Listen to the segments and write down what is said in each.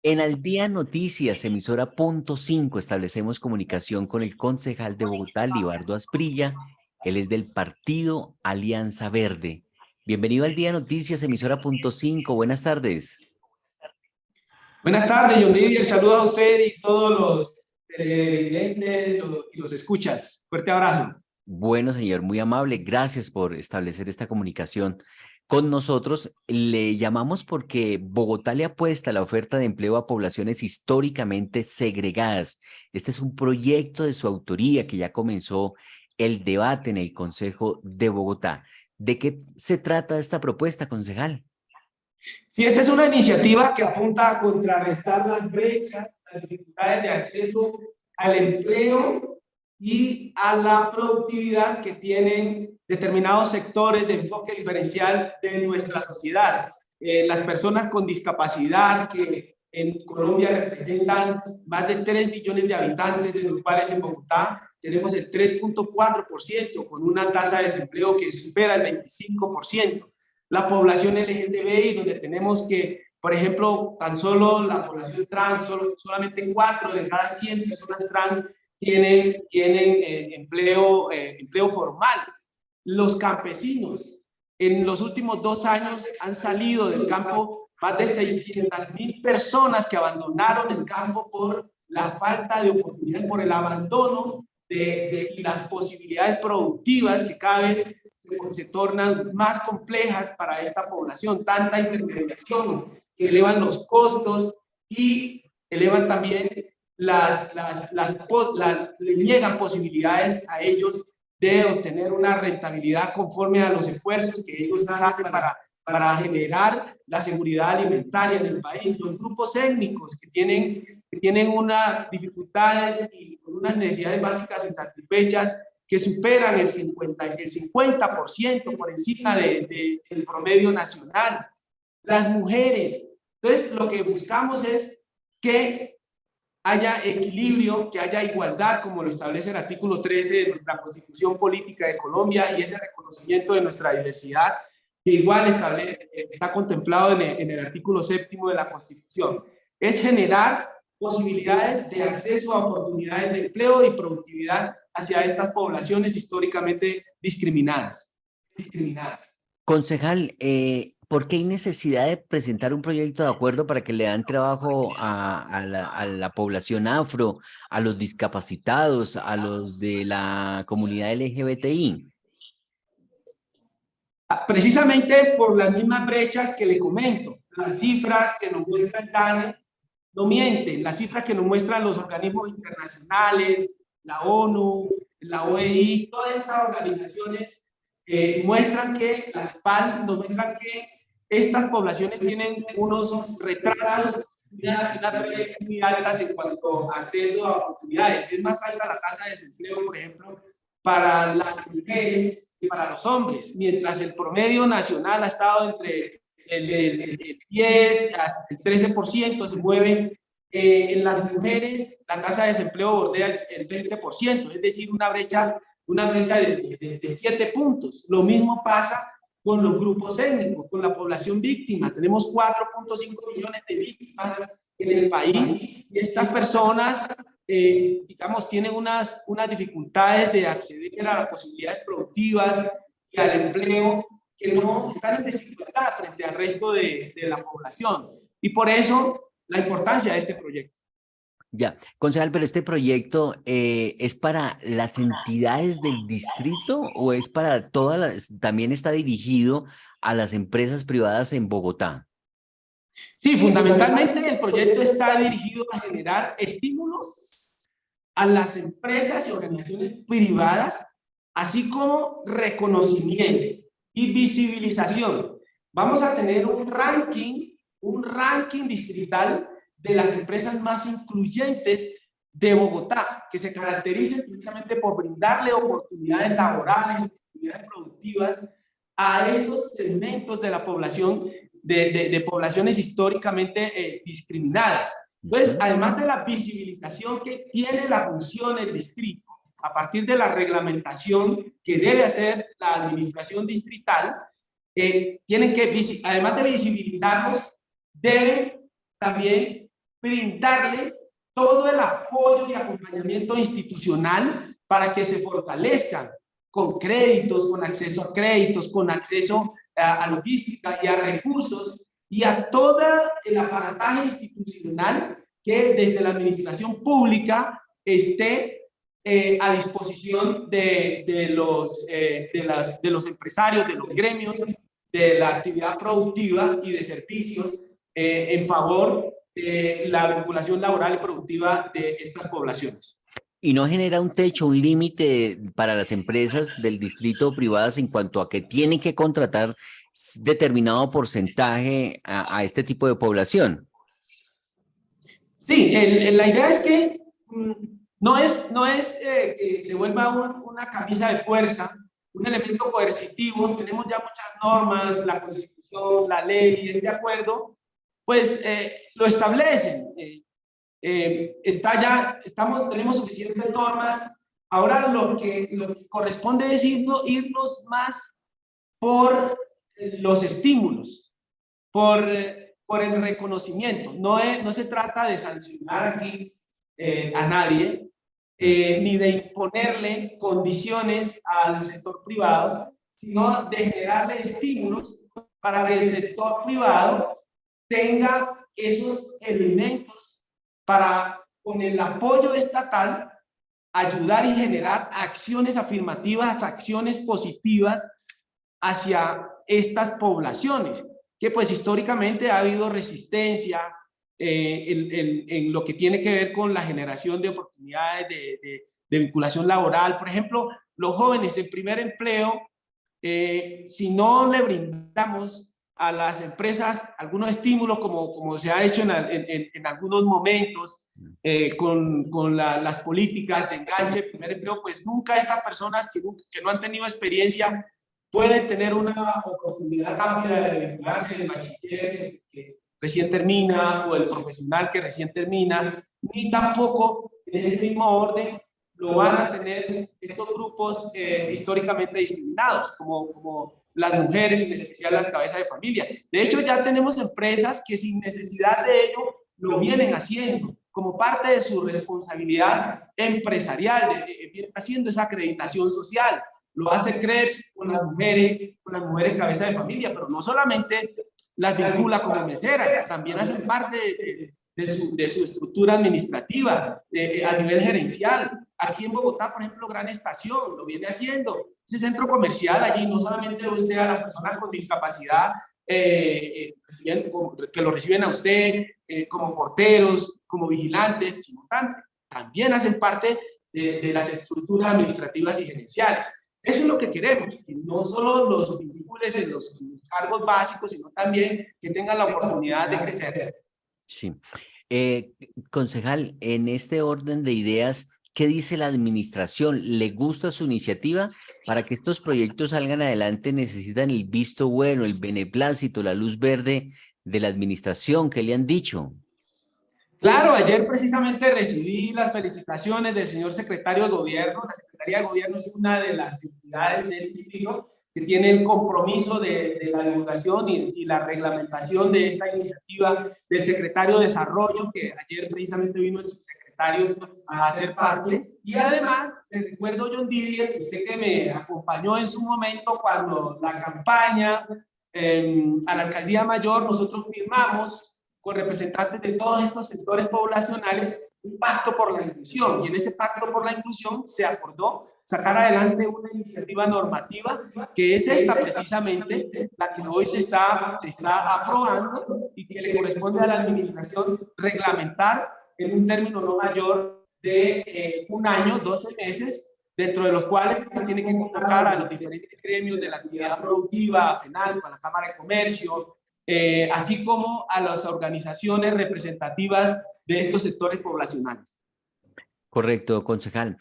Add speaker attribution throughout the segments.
Speaker 1: En Al Día Noticias, emisora punto 5, establecemos comunicación con el concejal de Bogotá, Libardo Asprilla. Él es del partido Alianza Verde. Bienvenido al Día Noticias, emisora punto 5. Buenas tardes.
Speaker 2: Buenas tardes, John Didier. Saludos a usted y todos los televidentes y los escuchas. Fuerte abrazo.
Speaker 1: Bueno, señor, muy amable. Gracias por establecer esta comunicación con nosotros. Le llamamos porque Bogotá le apuesta a la oferta de empleo a poblaciones históricamente segregadas. Este es un proyecto de su autoría que ya comenzó el debate en el Consejo de Bogotá. ¿De qué se trata esta propuesta, concejal?
Speaker 2: Sí, esta es una iniciativa que apunta a contrarrestar las brechas, las dificultades de acceso al empleo y a la productividad que tienen determinados sectores de enfoque diferencial de nuestra sociedad. Las personas con discapacidad que en Colombia representan más de 3 millones de habitantes, de los cuales en Bogotá tenemos el 3.4%, con una tasa de desempleo que supera el 25%. La población LGTBI, donde tenemos que, por ejemplo, tan solo la población trans, solamente 4 de cada 100 personas trans tienen empleo formal. Los campesinos, en los últimos 2 años han salido del campo más de 600.000 personas que abandonaron el campo por la falta de oportunidades, por el abandono y las posibilidades productivas que cada vez se tornan más complejas para esta población, tanta intermediación que elevan los costos y elevan también le niegan posibilidades a ellos de obtener una rentabilidad conforme a los esfuerzos que ellos hacen para generar la seguridad alimentaria en el país. Los grupos étnicos que tienen unas dificultades y con unas necesidades básicas insatisfechas que superan el 50% por encima del promedio nacional. Las mujeres. Entonces, lo que buscamos es que haya equilibrio, que haya igualdad, como lo establece el artículo 13 de nuestra Constitución Política de Colombia, y ese reconocimiento de nuestra diversidad, que igual está contemplado en el artículo 7 de la Constitución. Es generar posibilidades de acceso a oportunidades de empleo y productividad hacia estas poblaciones históricamente discriminadas.
Speaker 1: Concejal, ¿por qué hay necesidad de presentar un proyecto de acuerdo para que le dan trabajo a la población afro, a los discapacitados, a los de la comunidad LGBTI?
Speaker 2: Precisamente por las mismas brechas que le comento. Las cifras que nos muestra el DANE no mienten. Las cifras que nos muestran los organismos internacionales, la ONU, la OEI, todas estas organizaciones muestran que las PAL nos muestran que estas poblaciones tienen unos retrasos, unas brechas muy altas en cuanto a acceso a oportunidades. Es más alta la tasa de desempleo, por ejemplo, para las mujeres que para los hombres, mientras el promedio nacional ha estado entre el 10 hasta el 13%, se mueve. En las mujeres la tasa de desempleo bordea el 20%, es decir, una brecha de 7 puntos. Lo mismo pasa con los grupos étnicos, con la población víctima. Tenemos 4.5 millones de víctimas en el país y estas personas, digamos, tienen unas dificultades de acceder a las posibilidades productivas y al empleo que no están en desigualdad frente al resto de la población. Y por eso la importancia de este proyecto.
Speaker 1: Ya, concejal, pero este proyecto ¿es para las entidades del distrito o es para todas las, también está dirigido a las empresas privadas en Bogotá?
Speaker 2: Sí, fundamentalmente el proyecto está dirigido a generar estímulos a las empresas y organizaciones privadas, así como reconocimiento y visibilización. Vamos a tener un ranking distrital de las empresas más incluyentes de Bogotá, que se caracterizan precisamente por brindarle oportunidades laborales, oportunidades productivas a esos segmentos de la población, de poblaciones históricamente discriminadas. Entonces, además de la visibilización que tiene la función del distrito, a partir de la reglamentación que debe hacer la administración distrital, tienen que, además de visibilizarlos, deben también brindarle todo el apoyo y acompañamiento institucional para que se fortalezcan con créditos, con acceso a créditos, con acceso a logística y a recursos y a todo el aparataje institucional que desde la administración pública esté a disposición de los empresarios, de los gremios, de la actividad productiva y de servicios en favor de la vinculación laboral y productiva de estas poblaciones.
Speaker 1: ¿Y no genera un techo, un límite para las empresas del distrito o privadas en cuanto a que tienen que contratar determinado porcentaje a este tipo de población?
Speaker 2: Sí, la idea es que no es que se vuelva una camisa de fuerza, un elemento coercitivo. Tenemos ya muchas normas, la Constitución, la ley, este acuerdo, pues lo establecen. Tenemos suficientes normas. Ahora lo que corresponde es irnos más por los estímulos, por el reconocimiento. No se trata de sancionar aquí a nadie, ni de imponerle condiciones al sector privado, sino de generarle estímulos para que el sector privado tenga esos elementos para, con el apoyo estatal, ayudar y generar acciones afirmativas, acciones positivas hacia estas poblaciones, que pues históricamente ha habido resistencia en lo que tiene que ver con la generación de oportunidades de vinculación laboral. Por ejemplo, los jóvenes en primer empleo, si no le brindamos a las empresas algunos estímulos, como se ha hecho en algunos momentos, con las políticas de enganche de primer empleo, pues nunca estas personas que no han tenido experiencia pueden tener una oportunidad rápida de vincularse, el bachiller que recién termina o el profesional que recién termina, ni tampoco en ese mismo orden lo van a tener estos grupos históricamente discriminados, como las mujeres, en especial las cabezas de familia. De hecho, ya tenemos empresas que sin necesidad de ello lo vienen haciendo como parte de su responsabilidad empresarial, haciendo esa acreditación social. Lo hace CREPS con las mujeres cabeza de familia, pero no solamente las vincula como meseras, también hacen parte de su estructura administrativa a nivel gerencial. Aquí en Bogotá, por ejemplo, Gran Estación lo viene haciendo. Ese centro comercial allí no solamente usted a las personas con discapacidad que lo reciben a usted como porteros, como vigilantes, sino también hacen parte de las estructuras administrativas y gerenciales. Eso es lo que queremos, que no solo los vincules en los cargos básicos, sino también que tengan la oportunidad de crecer.
Speaker 1: Sí. Concejal, en este orden de ideas, ¿qué dice la administración? ¿Le gusta su iniciativa? Para que estos proyectos salgan adelante necesitan el visto bueno, el beneplácito, la luz verde de la administración. ¿Qué le han dicho?
Speaker 2: Claro, ayer precisamente recibí las felicitaciones del señor secretario de Gobierno. La Secretaría de Gobierno es una de las entidades del distrito que tiene el compromiso de la divulgación y la reglamentación de esta iniciativa del secretario de Desarrollo, que ayer precisamente vino el subsecretario a hacer parte. Y además, le recuerdo, John Didier, usted que me acompañó en su momento cuando la campaña a la alcaldía mayor, nosotros firmamos con representantes de todos estos sectores poblacionales un pacto por la inclusión, y en ese pacto por la inclusión se acordó sacar adelante una iniciativa normativa que es esta precisamente, la que hoy se está aprobando y que le corresponde a la administración reglamentar en un término no mayor de un año, 12 meses, dentro de los cuales tiene que convocar a los diferentes gremios de la actividad productiva, a FENALCO, a la Cámara de Comercio, así como a las organizaciones representativas de estos sectores poblacionales.
Speaker 1: Correcto, concejal.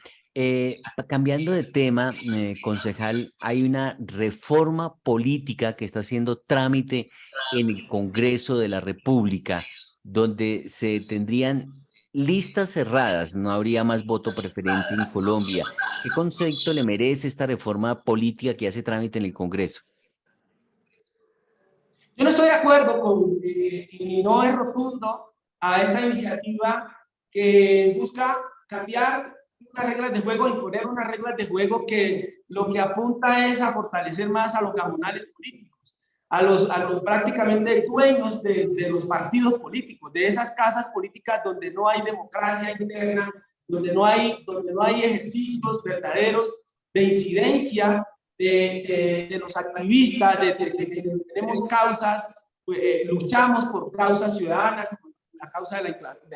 Speaker 1: Cambiando de tema, concejal, hay una reforma política que está haciendo trámite en el Congreso de la República, donde se tendrían listas cerradas, no habría más voto preferente en Colombia. ¿Qué concepto le merece esta reforma política que hace trámite en el Congreso?
Speaker 2: Yo no estoy de acuerdo y no es rotundo a esta iniciativa que busca cambiar unas reglas de juego, imponer unas reglas de juego que lo que apunta es a fortalecer más a los gamonales políticos, a los prácticamente dueños de los partidos políticos, de esas casas políticas donde no hay democracia interna, donde no hay ejercicios verdaderos de incidencia de los activistas, de que tenemos causas, luchamos por causas ciudadanas, la causa de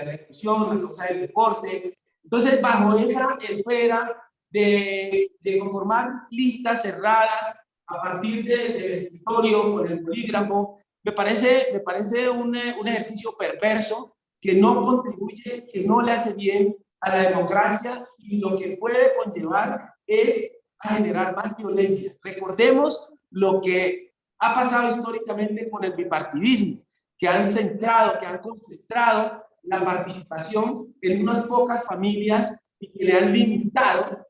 Speaker 2: la inclusión, la causa del deporte. Entonces, bajo esa esfera de conformar listas cerradas a partir del escritorio, con el bolígrafo, me parece un ejercicio perverso que no contribuye, que no le hace bien a la democracia y lo que puede conllevar es a generar más violencia. Recordemos lo que ha pasado históricamente con el bipartidismo, que han centrado, que han concentrado la participación en unas pocas familias y que le han limitado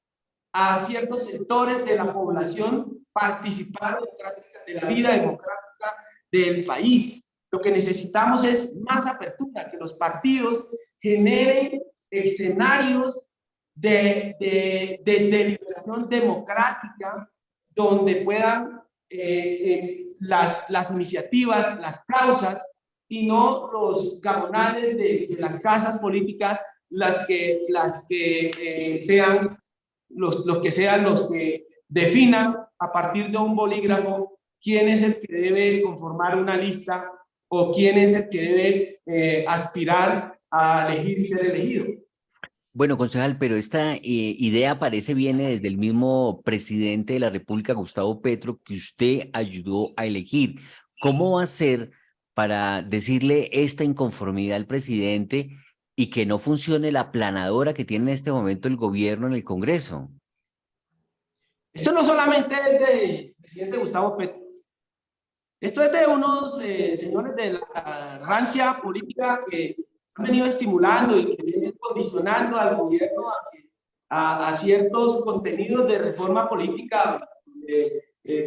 Speaker 2: a ciertos sectores de la población participar de la vida democrática del país. Lo que necesitamos es más apertura, que los partidos generen escenarios de deliberación democrática donde puedan las iniciativas, las causas y no los gamonales de las casas políticas las que sean los que definan a partir de un bolígrafo quién es el que debe conformar una lista o quién es el que debe aspirar a elegir y ser elegido.
Speaker 1: Bueno, concejal, pero esta idea parece viene desde el mismo presidente de la República, Gustavo Petro, que usted ayudó a elegir. ¿Cómo va a ser para decirle esta inconformidad al presidente y que no funcione la planadora que tiene en este momento el gobierno en el Congreso?
Speaker 2: Esto no solamente es del presidente Gustavo Petro. Esto es de unos señores de la rancia política que han venido estimulando y que vienen condicionando al gobierno a ciertos contenidos de reforma política.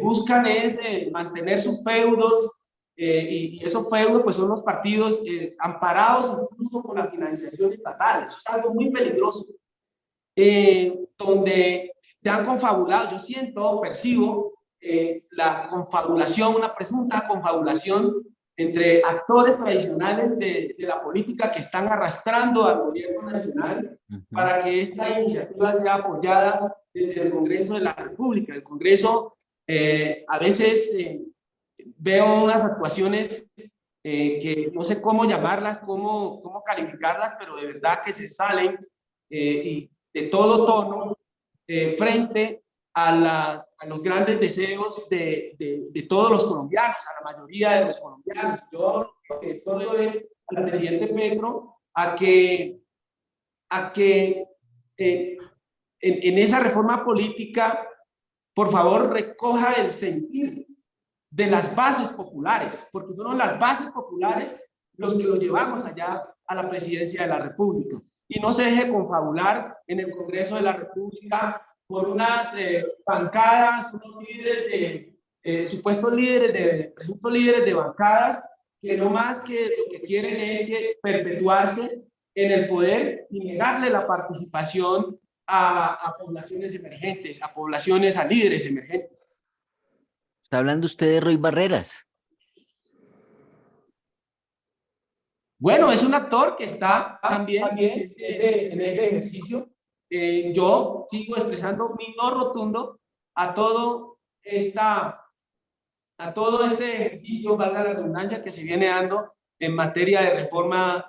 Speaker 2: Buscan es mantener sus feudos y esos feudos pues son los partidos amparados incluso por la financiación estatal. Eso es algo muy peligroso. Donde se han confabulado, yo siento, percibo la confabulación, una presunta confabulación entre actores tradicionales de la política que están arrastrando al gobierno nacional para que esta iniciativa sea apoyada desde el Congreso de la República. El Congreso a veces veo unas actuaciones que no sé cómo llamarlas, cómo calificarlas, pero de verdad que se salen y de todo tono frente a los grandes deseos de todos los colombianos, a la mayoría de los colombianos. Yo lo que solo es al presidente Petro a que en esa reforma política, por favor, recoja el sentir de las bases populares, porque fueron las bases populares los que lo llevamos allá a la presidencia de la República. Y no se deje confabular en el Congreso de la República por unas bancadas, unos líderes supuestos líderes, presuntos líderes de bancadas, que no más que lo que quieren es perpetuarse en el poder y negarle la participación a poblaciones emergentes, a líderes emergentes.
Speaker 1: ¿Está hablando usted de Roy Barreras?
Speaker 2: Bueno, es un actor que está también en ese ejercicio. Yo sigo expresando mi no rotundo a todo este ejercicio, valga la redundancia, que se viene dando en materia de reforma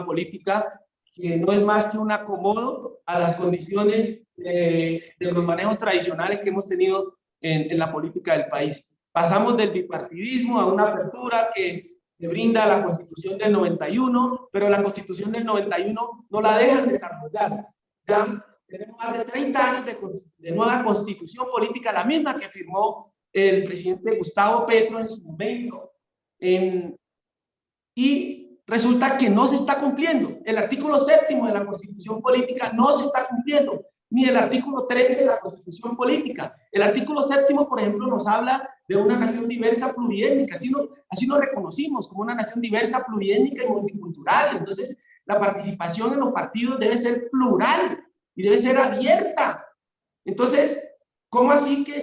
Speaker 2: política, que no es más que un acomodo a las condiciones de los manejos tradicionales que hemos tenido en la política del país. Pasamos del bipartidismo a una apertura que brinda la Constitución del 91, pero la Constitución del 91 no la dejan desarrollar. Ya tenemos más de 30 años de nueva Constitución política, la misma que firmó el presidente Gustavo Petro en su momento. Y resulta que no se está cumpliendo. El artículo 7º de la Constitución política no se está cumpliendo. ni el artículo 13 de la Constitución Política. El artículo 7, por ejemplo, nos habla de una nación diversa, pluriétnica, así nos reconocimos como una nación diversa, pluriétnica y multicultural. Entonces, la participación en los partidos debe ser plural y debe ser abierta. Entonces, ¿cómo así que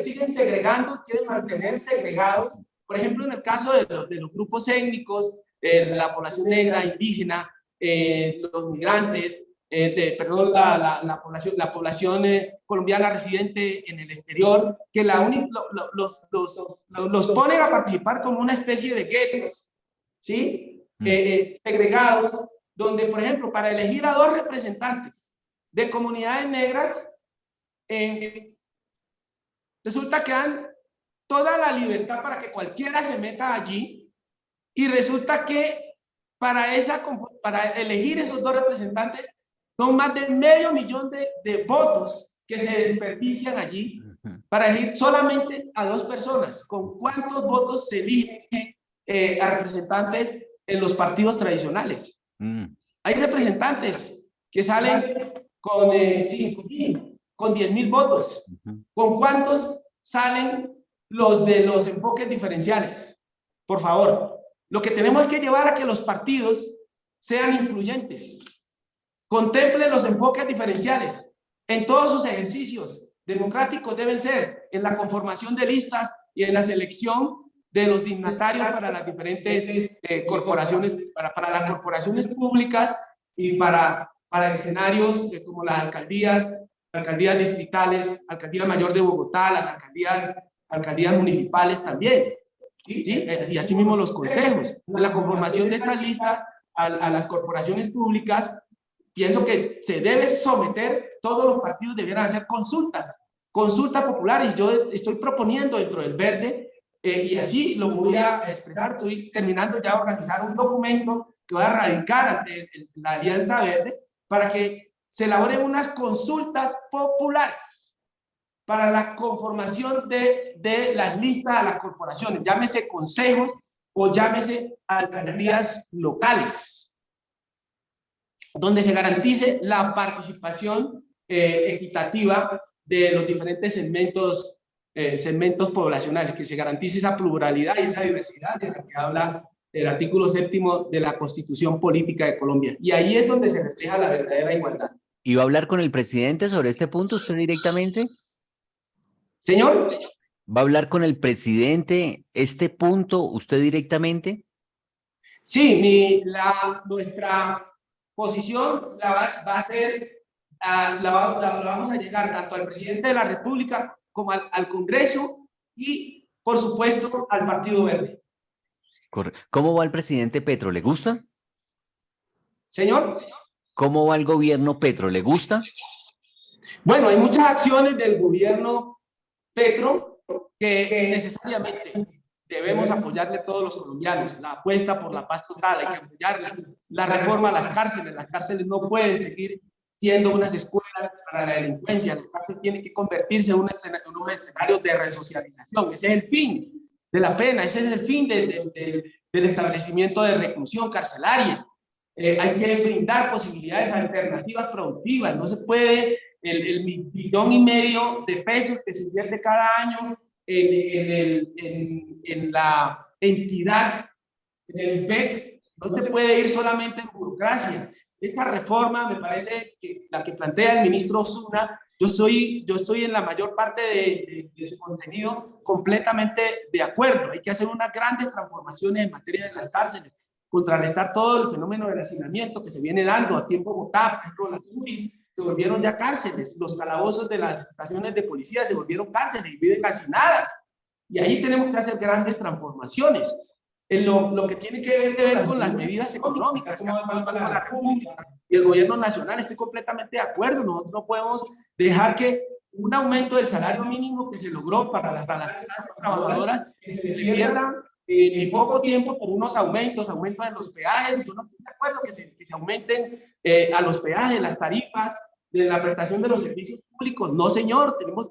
Speaker 2: siguen segregando, quieren mantener segregados? Por ejemplo, en el caso de los grupos étnicos, la población negra, indígena, los migrantes, la población colombiana residente en el exterior, que los ponen a participar como una especie de guetos, ¿sí? Segregados, donde, por ejemplo, para elegir a 2 representantes de comunidades negras, resulta que dan toda la libertad para que cualquiera se meta allí, y resulta que para elegir esos 2 representantes son más de medio millón de votos que se desperdician allí para elegir solamente a 2 personas. ¿Con cuántos votos se elige a representantes en los partidos tradicionales? Hay representantes que salen con 5.000, con 10.000 votos. ¿Con cuántos salen los de los enfoques diferenciales? Por favor, lo que tenemos es que llevar a que los partidos sean influyentes. Contemplen los enfoques diferenciales en todos sus ejercicios democráticos. Deben ser en la conformación de listas y en la selección de los dignatarios para las diferentes corporaciones, para las corporaciones públicas y para escenarios como las alcaldías distritales, Alcaldía Mayor de Bogotá, las alcaldías municipales también, ¿sí? Y así mismo los consejos. En la conformación de estas listas a las corporaciones públicas, pienso que se debe someter, todos los partidos debieran hacer consultas populares. Yo estoy proponiendo dentro del Verde, y así lo voy a expresar, estoy terminando ya de organizar un documento que voy a radicar ante la Alianza Verde para que se elaboren unas consultas populares para la conformación de las listas a las corporaciones, llámese consejos o llámese alcaldías locales, donde se garantice la participación equitativa de los diferentes segmentos poblacionales, que se garantice esa pluralidad y esa diversidad de la que habla el artículo 7 de la Constitución Política de Colombia. Y ahí es donde se refleja la verdadera igualdad.
Speaker 1: ¿Y va a hablar con el presidente sobre este punto usted directamente?
Speaker 2: Señor.
Speaker 1: ¿Va a hablar con el presidente este punto usted directamente?
Speaker 2: Sí, nuestra posición va a ser, la vamos a llegar tanto al presidente de la República como al Congreso y, por supuesto, al Partido Verde.
Speaker 1: ¿Cómo va el presidente Petro? ¿Le gusta?
Speaker 2: Señor.
Speaker 1: ¿Cómo va el gobierno Petro? ¿Le gusta?
Speaker 2: Bueno, hay muchas acciones del gobierno Petro que necesariamente debemos apoyarle todos los colombianos. La apuesta por la paz total, hay que apoyarla. La reforma a las cárceles no pueden seguir siendo unas escuelas para la delincuencia. Las cárceles tienen que convertirse en unos escenarios de resocialización. Ese es el fin de la pena, ese es el fin del establecimiento de reclusión carcelaria. Hay que brindar posibilidades alternativas productivas. No se puede el 1,5 millones de pesos que se invierte cada año en la entidad, en el IPEC, no se puede ir solamente en burocracia. Esta reforma me parece que la que plantea el ministro Osuna, yo estoy en la mayor parte de su contenido completamente de acuerdo. Hay que hacer unas grandes transformaciones en materia de las cárceles, contrarrestar todo el fenómeno del hacinamiento que se viene dando aquí en Bogotá. Por ejemplo, las URIs se volvieron ya cárceles, los calabozos de las estaciones de policía se volvieron cárceles y viven hacinadas. Y ahí tenemos que hacer grandes transformaciones. En lo que tiene que ver con las medidas económicas, como la República y el gobierno nacional, estoy completamente de acuerdo. Nosotros no podemos dejar que un aumento del salario mínimo que se logró para las clases trabajadoras que se le pierdan en poco tiempo por unos aumentos en los peajes. Yo no estoy de acuerdo que se aumenten a los peajes, las tarifas de la prestación de los servicios públicos. No, señor, tenemos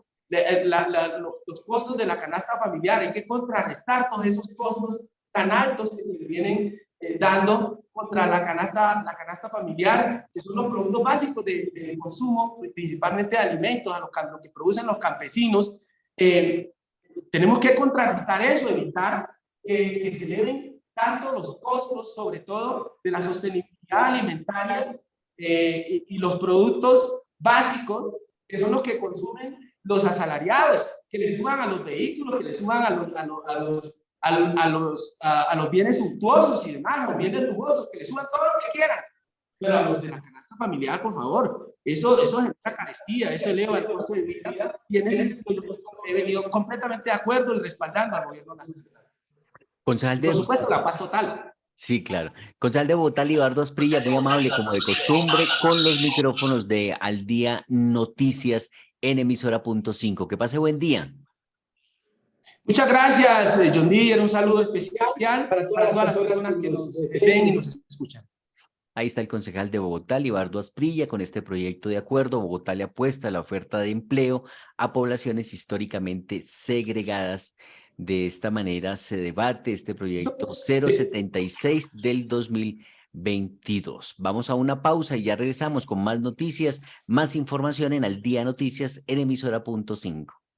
Speaker 2: los costos de la canasta familiar. Hay que contrarrestar todos esos costos tan altos que se vienen dando contra la canasta familiar, que son los productos básicos de consumo, principalmente de alimentos, a lo que producen los campesinos. Tenemos que contrarrestar eso, evitar que se eleven tanto los costos, sobre todo de la sostenibilidad alimentaria, y los productos básicos, que son los que consumen los asalariados, que le suman a los vehículos, que le suman a los bienes suntuosos y demás, los bienes lujosos, que le suman todo lo que quieran. Pero a los de la canasta familiar, por favor, eso genera carestía, eso eleva el costo de vida, y en ese sentido yo he venido completamente de acuerdo y respaldando al gobierno nacional.
Speaker 1: Concejal
Speaker 2: Y
Speaker 1: de
Speaker 2: por supuesto, la paz total.
Speaker 1: Sí, claro. Concejal de Bogotá, Libardo Asprilla, muy amable, como de costumbre, con los micrófonos de Al Día Noticias en emisora.5. Que pase buen día.
Speaker 2: Muchas gracias, John Deere. Un saludo especial para todas las personas que nos ven y nos escuchan.
Speaker 1: Ahí está el concejal de Bogotá, Libardo Asprilla, con este proyecto de acuerdo. Bogotá le apuesta a la oferta de empleo a poblaciones históricamente segregadas. De esta manera se debate este proyecto 076 del 2022. Vamos a una pausa y ya regresamos con más noticias, más información en Al Día Noticias en emisora.5.